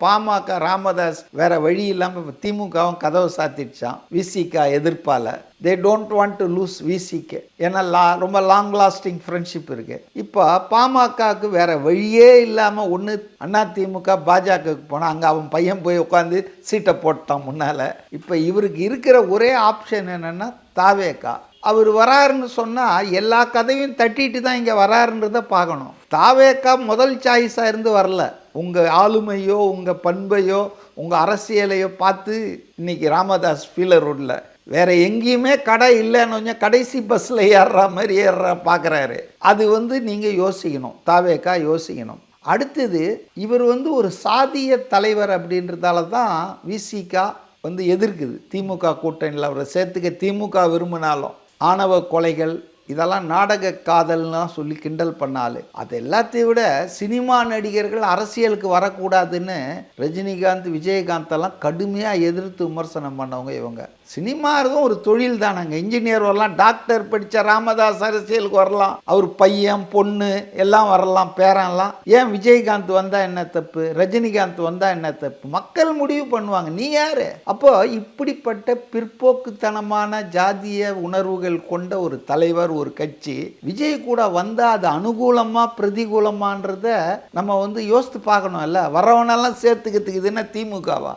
பாமக ராமதாஸ் வேற வழி இல்லாமல் திமுகவும் கதவை சாத்திடுச்சான் விசிகா எதிர்ப்பால். They don't want to lose VCK, ஏன்னா ரொம்ப லாங் லாஸ்டிங் ஃப்ரெண்ட்ஷிப் இருக்கு. இப்போ பாமகவுக்கு வேற வழியே இல்லாமல் ஒன்று அதிமுக பாஜகவுக்கு போனால் அங்கே அவன் பையன் போய் உட்காந்து சீட்டை போட்டான் முன்னால். இப்போ இவருக்கு இருக்கிற ஒரே ஆப்ஷன் என்னென்னா தாவேகா. அவர் வராருன்னு சொன்னால் எல்லா கதையும் தட்டிட்டு தான் இங்கே வராருன்றதை பார்க்கணும். தாவேக்கா முதல் சாய்ஸாக இருந்து வரல. உங்கள் ஆளுமையோ உங்கள் பண்பையோ உங்கள் அரசியலையோ பார்த்து இன்றைக்கி ராமதாஸ் ஃபீலர் ரோட்டில் வேறு எங்கேயுமே கடை இல்லைன்னு கொஞ்சம் கடைசி பஸ்ஸில் ஏறுற மாதிரி பார்க்குறாரு. அது நீங்கள் யோசிக்கணும், தாவேக்கா யோசிக்கணும். அடுத்தது இவர் ஒரு சாதிய தலைவர் அப்படின்றதால தான் விசிகா எதிர்க்குது. திமுக கூட்டணியில் அவரை சேர்த்துக்க திமுக விரும்பினாலும் ஆணவ கொலைகள் இதெல்லாம் நாடக காதல்னால் சொல்லி கிண்டல் பண்ணால் அது எல்லாத்தையும் விட சினிமா நடிகர்கள் அரசியலுக்கு வரக்கூடாதுன்னு ரஜினிகாந்த் விஜயகாந்தெல்லாம் கடுமையாக எதிர்த்து விமர்சனம் பண்ணவங்க இவங்க. சினிமா இருக்கும் ஒரு தொழில் தானங்க. இன்ஜினியர் வரலாம், டாக்டர் படித்த ராமதாஸ் அரசியலுக்கு வரலாம், அவர் பையன் பொண்ணு எல்லாம் வரலாம், பேரன்லாம். ஏன் விஜயகாந்த் வந்தால் என்ன தப்பு, ரஜினிகாந்த் வந்தால் என்ன தப்பு? மக்கள் முடிவு பண்ணுவாங்க. நீ யார்? அப்போ இப்படிப்பட்ட பிற்போக்குத்தனமான ஜாதிய உணர்வுகள் கொண்ட ஒரு தலைவர், ஒரு கட்சி விஜய் கூட வந்தால் அது அனுகூலமா பிரதிகூலமான்றத நம்ம யோசித்து பார்க்கணும். இல்லை வரவனெல்லாம் சேர்த்துக்கிறதுக்கு இதுன்னா திமுகவா?